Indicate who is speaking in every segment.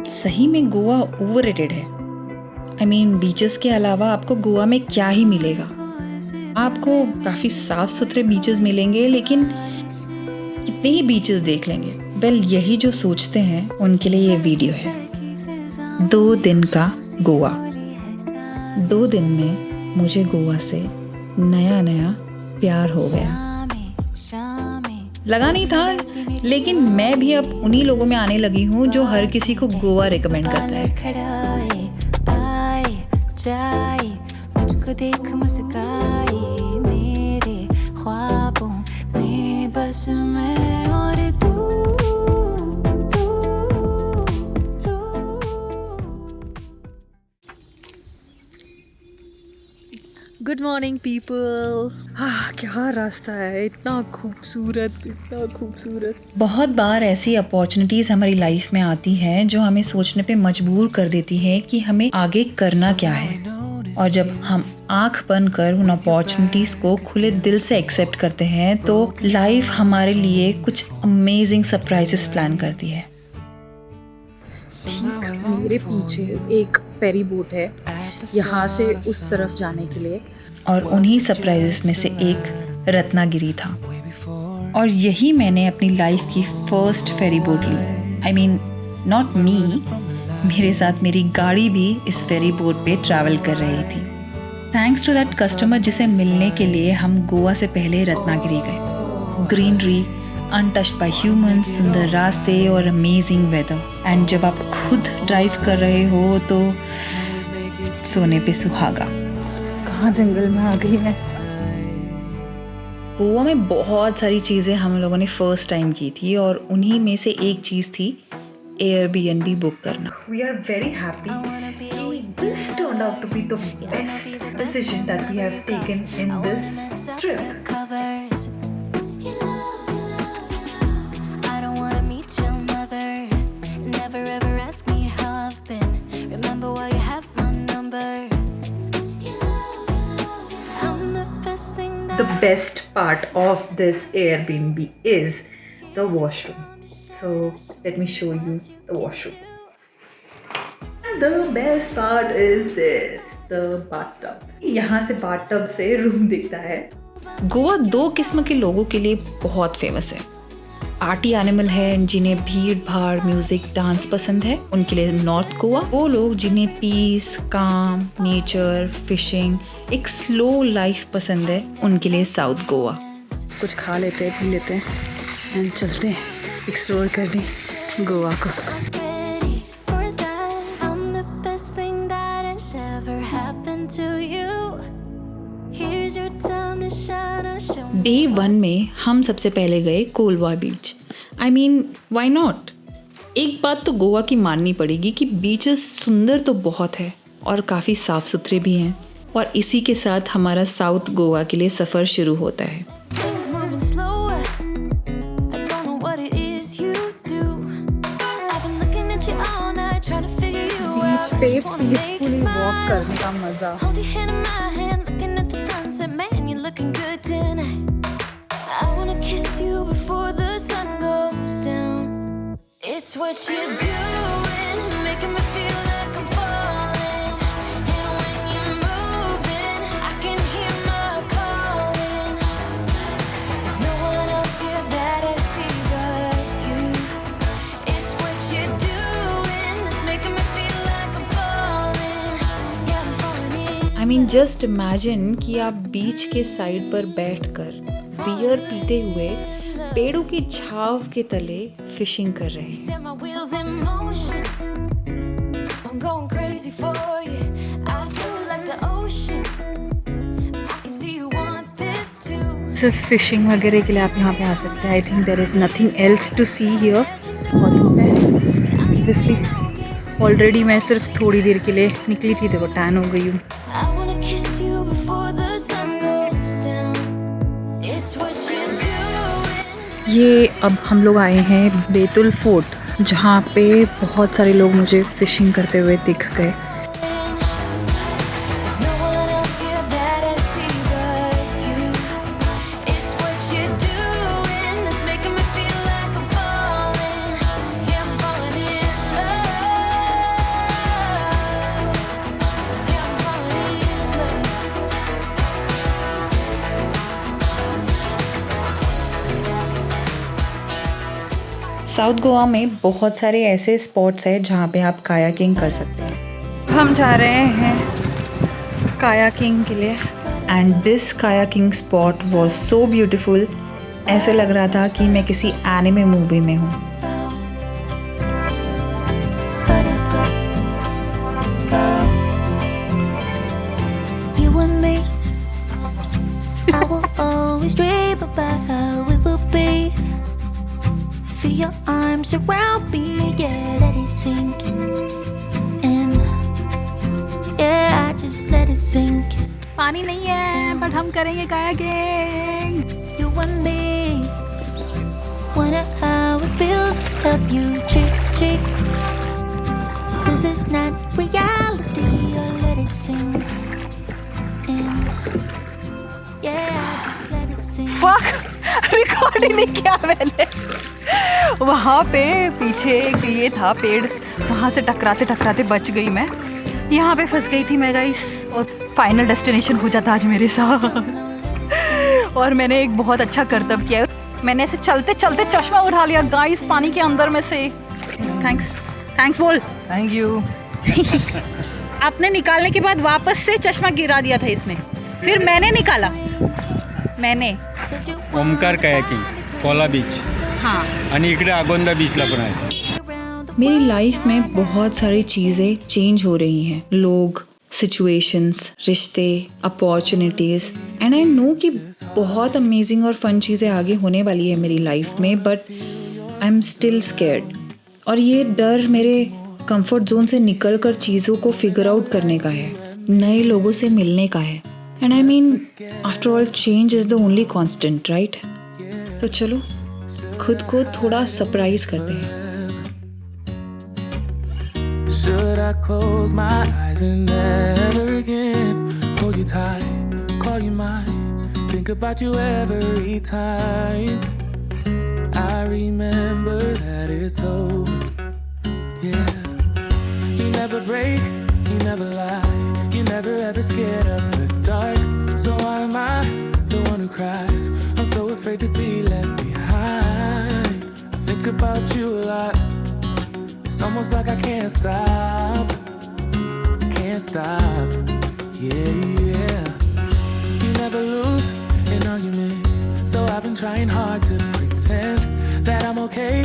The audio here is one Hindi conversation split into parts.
Speaker 1: सही में गोवा ओवररेटेड है। आई मीन बीचेस के अलावा आपको गोवा में क्या ही मिलेगा। आपको काफ़ी साफ सुथरे बीचेस मिलेंगे, लेकिन कितने ही बीचेस देख लेंगे। वेल, यही जो सोचते हैं उनके लिए ये वीडियो है। 2 दिन का गोवा। 2 दिन में मुझे गोवा से नया नया प्यार हो गया। लगा नहीं था, लेकिन मैं भी अब उन्हीं लोगों में आने लगी हूँ जो हर किसी को गोवा रिकमेंड करता है। मुझको देख मुस्काए मेरे ख्वाबों में बस मैं और तू।
Speaker 2: Good morning people. क्या रास्ता है, इतना खूबसूरत, इतना खूबसूरत।
Speaker 1: बहुत बार ऐसी अपॉर्चुनिटीज़ हमारी लाइफ में आती हैं जो हमें सोचने पे मजबूर कर देती हैं कि हमें आगे करना क्या है। और जब हम आंख बंद कर उन अपॉर्चुनिटीज़ को खुले दिल से एक्सेप्ट करते हैं तो लाइफ हमारे लिए कुछ अमेजिंग सरप्राइजेस प्लान करती है।
Speaker 2: ठीक मेरे पीछे एक फेरी बोट है यहाँ से उस तरफ जाने के लिए,
Speaker 1: और उन्हीं सरप्राइजेस में से एक रत्नागिरी था। और यही मैंने अपनी लाइफ की फर्स्ट फेरी बोट ली। आई मीन नॉट मी, मेरे साथ मेरी गाड़ी भी इस फेरी बोट पे ट्रैवल कर रही थी। थैंक्स टू दैट कस्टमर जिसे मिलने के लिए हम गोवा से पहले रत्नागिरी गए। ग्रीनरी, अनटच्ड बाय ह्यूमंस, सुंदर रास्ते और अमेजिंग वेदर। एंड जब आप खुद ड्राइव कर रहे हो तो सोने पे सुहागा।
Speaker 2: कहाँ जंगल में आ गई मैं।
Speaker 1: गोवा में बहुत सारी चीज़ें हम लोगों ने फर्स्ट टाइम की थी और उन्हीं में से एक चीज़ थी एयरबीएनबी बुक करना।
Speaker 2: We are very happy कि this turned out to be the best decision that we have taken in this trip.
Speaker 3: I don't wanna meet your mother. Never ever ask me how I've been. Remember why you have my number. I'm the best thing that
Speaker 2: The best part of this Airbnb is the washroom. So let me show you the washroom. And the best part is this, the bathtub. यहाँ से bathtub से रूम दिखता है।
Speaker 1: गोवा 2 किस्म के लोगों के लिए बहुत फेमस है। आर्टी एनिमल है जिन्हें भीड़ भाड़, म्यूजिक, डांस पसंद है, उनके लिए नॉर्थ गोवा। वो लोग जिन्हें पीस, काम, नेचर, फिशिंग, एक स्लो लाइफ पसंद है, उनके लिए साउथ गोवा।
Speaker 2: कुछ खा लेते हैं, पी लेते हैं एंड चलते हैं एक्सप्लोर करने गोवा को।
Speaker 3: ready for that. I'm the best thing that has ever happened to you. Here's your time to shine or show me.
Speaker 1: Day 1 में हम सबसे पहले गए Colva beach. I mean why not. एक बात तो गोवा की माननी पड़ेगी कि बीचेस सुंदर तो बहुत है और काफ़ी साफ़ सुथरे भी हैं। और इसी के साथ हमारा साउथ गोवा के लिए सफ़र शुरू होता है।
Speaker 3: Things moving slower. I don't know what it is you do. I've been looking at you all night trying to figure you out.
Speaker 2: पे
Speaker 3: Just wanna make you
Speaker 2: peacefully walk
Speaker 3: smile.
Speaker 2: करने का मजा।
Speaker 3: Hold your hand in my hand, looking at the sunset. Man, you're looking good tonight. I wanna kiss you before the sun goes down. It's what you're doing, making me feel like I'm falling. And when you're moving, I can hear my calling. There's no one else here that I see but you. It's what you're doing that's making me feel like I'm falling. Yeah, I'm falling in.
Speaker 1: I mean just imagine कि आप बीच के साइड पर बैठकर बियर पीते हुए पेड़ों की छाव के तले फिशिंग कर रहे हैं।
Speaker 3: Set my wheels in motion. I'm going crazy for you. I feel like the ocean. I can see you want this too.
Speaker 2: सिर्फ फिशिंग वगैरह के लिए आप यहाँ पे आ सकते हैं। I think there is nothing else to see here. बहुत धूप है ऑब्वियसली। ऑलरेडी मैं सिर्फ थोड़ी देर के लिए निकली थी तो वो टैन हो गई हूँ।
Speaker 3: I wanna kiss you before the sun goes down. It's what you're doing.
Speaker 2: ये अब हम लोग आए हैं बैतुल फोर्ट, जहाँ पे बहुत सारे लोग मुझे फिशिंग करते हुए दिख गए।
Speaker 3: There's no one else here that I see but you. It's what you're doing that's making me feel like I'm falling. Yeah, I'm falling in love.
Speaker 1: South Goa में बहुत सारे ऐसे स्पॉट्स हैं जहाँ पे आप कायाकिंग कर सकते हैं। हम जा रहे हैं कायाकिंग के लिए and this kayaking spot was so beautiful. ऐसे लग रहा था कि मैं किसी एनिमे मूवी में हूँ।
Speaker 3: You and me, I will always dream about how it will be. Feel your arms around me, yeah, let it sink in. Yeah, I just let it sink.
Speaker 1: पानी नहीं है बट हम करेंगे kayaking.
Speaker 3: You and me, wonder how it feels to have you cheek to cheek. This is not reality, or let it sink in. Yeah, I just let it sink.
Speaker 1: Fuck record ही नहीं किया मैंने। वहाँ पे पीछे एक ये था पेड़, वहाँ से टकराते टकराते बच गई मैं। यहाँ पे फंस गई थी मैं गाइस, और फाइनल डेस्टिनेशन हो जाता आज मेरे साथ। और मैंने एक बहुत अच्छा करतब किया, मैंने ऐसे चलते चलते चश्मा उठा लिया गाइस पानी के अंदर में से। थैंक्स बोल। Thank you. आपने निकालने के बाद वापस से चश्मा गिरा दिया था इसने, फिर मैंने निकाला। मैंने
Speaker 4: ओमकार कायाकिंग कोला बीच
Speaker 1: हाँ,
Speaker 4: आणि इकडे आगोंदा बीचला पण आहे।
Speaker 1: मेरी लाइफ में बहुत सारी चीज़ें चेंज हो रही हैं, लोग, सिचुएशंस, रिश्ते, अपॉर्चुनिटीज़, एंड आई नो कि बहुत अमेजिंग और फन चीज़ें आगे होने वाली है मेरी लाइफ में, but I am still scared. और ये डर मेरे कंफर्ट जोन से निकल कर चीज़ों को फिगर आउट करने का है, नए लोगों से मिलने का है। And I mean after all change is the only constant, right? तो चलो खुद को थोड़ा सरप्राइज करते हैं।
Speaker 5: Should I close my eyes and never again hold you tight, call you mine, think about you every time I remember that it's over, yeah. You never break, you never lie, you never ever scared of the dark. So why am I the one who cries? I'm so afraid to be left behind. I think about you a lot. It's almost like I can't stop, yeah. You never lose an argument, so I've been trying hard to pretend that I'm okay.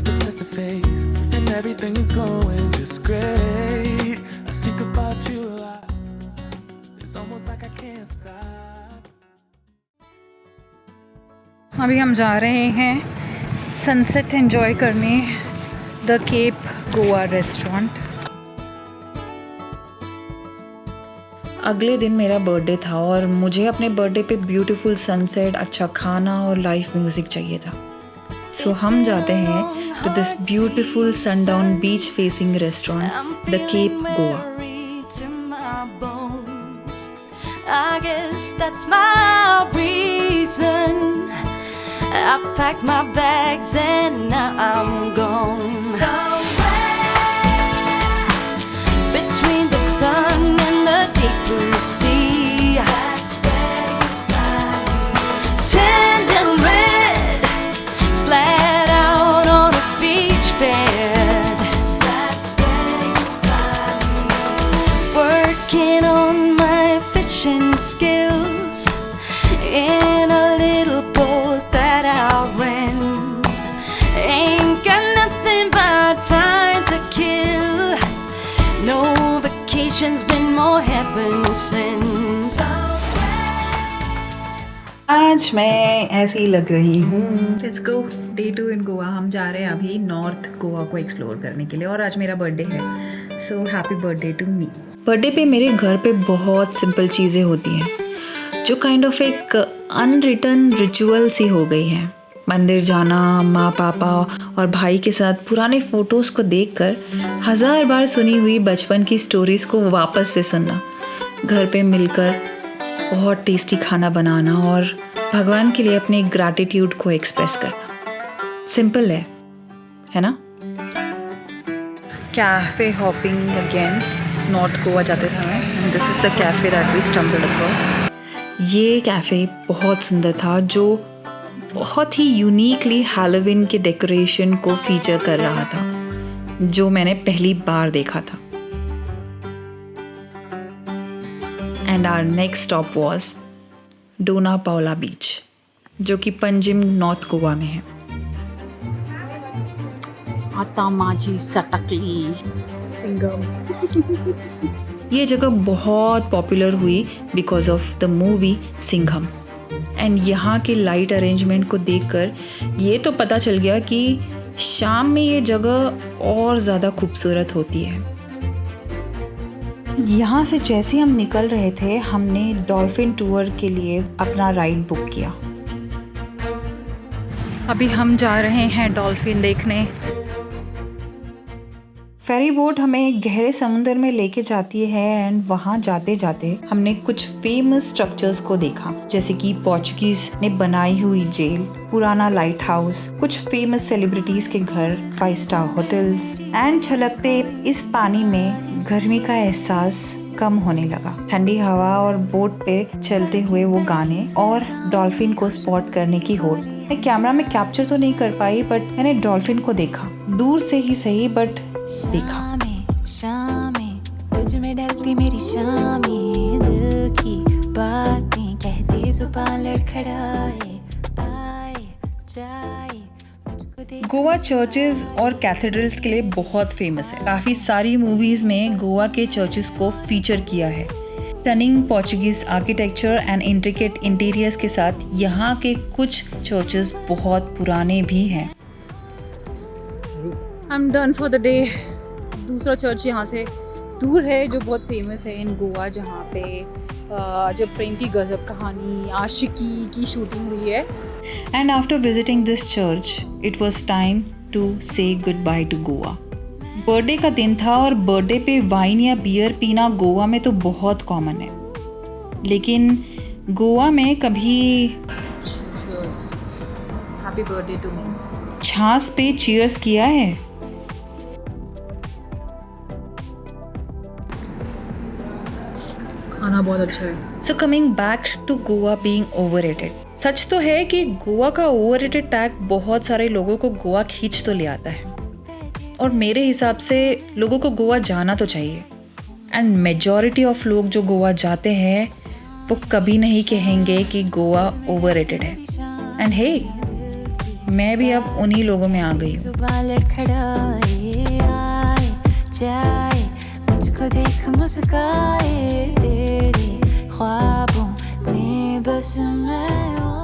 Speaker 5: It's just a phase, and everything is going just great. I think about you a lot. It's almost like I can't stop.
Speaker 1: अभी हम जा रहे हैं सनसेट एंजॉय करने द केप गोवा रेस्टोरेंट। अगले दिन मेरा बर्थडे था और मुझे अपने बर्थडे पे ब्यूटीफुल सनसेट, अच्छा खाना और लाइव म्यूज़िक चाहिए था। सो हम जाते हैं to this beautiful sundown beach facing restaurant the Cape Goa.
Speaker 3: I guess that's my reason. I've packed my bags and now I'm gone. Somewhere between the sun and the deep blue sea. That's where you find me. Tender red, flat out on a beach bed. That's where you find me. Working on my fishing skills in a little boat that I'll rent. Ain't got nothing but time to kill. No vacation's been more heaven sent.
Speaker 1: आज मैं ऐसी ही लग रही हूँ। लेट्स गो, डे 2 इन गोवा। हम जा रहे हैं अभी नॉर्थ गोवा को एक्सप्लोर करने के लिए, और आज मेरा बर्थडे है। So happy birthday to me. Birthday पे मेरे घर पे बहुत सिंपल चीज़ें होती हैं जो काइंड ऑफ एक अनरिटन रिचुअल सी हो गई है। मंदिर जाना, माँ पापा और भाई के साथ पुराने फ़ोटोज़ को देखकर 1000 बार सुनी हुई बचपन की स्टोरीज़ को वापस से सुनना, घर पे मिलकर बहुत टेस्टी खाना बनाना और भगवान के लिए अपने ग्रैटिट्यूड को एक्सप्रेस करना। सिंपल है ना? Cafe hopping again north Goa जाते समय, and this is the cafe that we stumbled across. ये कैफ़े बहुत सुंदर था, जो बहुत ही यूनिकली हैलोवीन के डेकोरेशन को फीचर कर रहा था, जो मैंने पहली बार देखा था। And our next stop was Dona Paula beach, जो कि पंजिम नॉर्थ गोवा में है।
Speaker 6: आता माझी सटकली सिंगम।
Speaker 1: ये जगह बहुत पॉपुलर हुई because of the movie Singham. And यहाँ के लाइट अरेंजमेंट को देखकर ये तो पता चल गया कि शाम में ये जगह और ज़्यादा खूबसूरत होती है। यहाँ से जैसे हम निकल रहे थे, हमने डॉल्फिन टूर के लिए अपना राइड बुक किया। अभी हम जा रहे हैं डॉल्फिन देखने। फेरी बोट हमें गहरे समुद्र में लेके जाती है एंड वहाँ जाते जाते हमने कुछ फेमस स्ट्रक्चर्स को देखा, जैसे कि पोर्चुगीज ने बनाई हुई जेल, पुराना लाइट हाउस, कुछ फेमस सेलिब्रिटीज के घर, 5 स्टार होटल्स। एंड छलकते इस पानी में गर्मी का एहसास कम होने लगा। ठंडी हवा और बोट पे चलते हुए वो गाने और डॉल्फिन को स्पॉट करने की होड़। मैं कैमरा में कैप्चर तो नहीं कर पाई, बट मैंने डॉल्फिन को देखा, दूर से ही सही बट देखा।
Speaker 3: शामें तुझ में ढलती मेरी शामें, दिल की बातें कहते जुबान लड़खड़ाए, आए जाए मुझको देख।
Speaker 1: गोवा चर्चेज और कैथेड्रल्स के लिए बहुत फेमस है। काफ़ी सारी मूवीज़ में गोवा के चर्चेस को फीचर किया है। Stunning Portuguese architecture and intricate interiors के साथ यहाँ के कुछ चर्चेस बहुत पुराने भी हैं।
Speaker 6: I am done for the day. दूसरा चर्च यहाँ से दूर है जो बहुत फेमस है इन गोवा, जहाँ पे जब प्रेम की गजब कहानी आशिकी की शूटिंग हुई है।
Speaker 1: And after visiting this church it was time to say goodbye to Goa. Birthday का दिन था और बर्थडे पे वाइन या बियर पीना गोवा में तो बहुत कॉमन है, लेकिन गोवा में कभी
Speaker 6: हैप्पी बर्थडे टू मी
Speaker 1: छाछ पे चीयर्स किया है?
Speaker 6: खाना बहुत अच्छा है।
Speaker 1: So coming back to Goa being overrated. सच तो है कि गोवा का ओवररेटेड टैग बहुत सारे लोगों को गोवा खींच तो ले आता है, और मेरे हिसाब से लोगों को गोवा जाना तो चाहिए। एंड मेजॉरिटी ऑफ लोग जो गोवा जाते हैं वो कभी नहीं कहेंगे कि गोवा ओवररेटेड है। एंड हे, मैं भी अब उन्हीं लोगों में आ गई हूँ।
Speaker 3: जुबान लड़खड़ाए, आए जाए मुझको देख मुस्काए, तेरे ख्वाबों में बस मैं हूँ।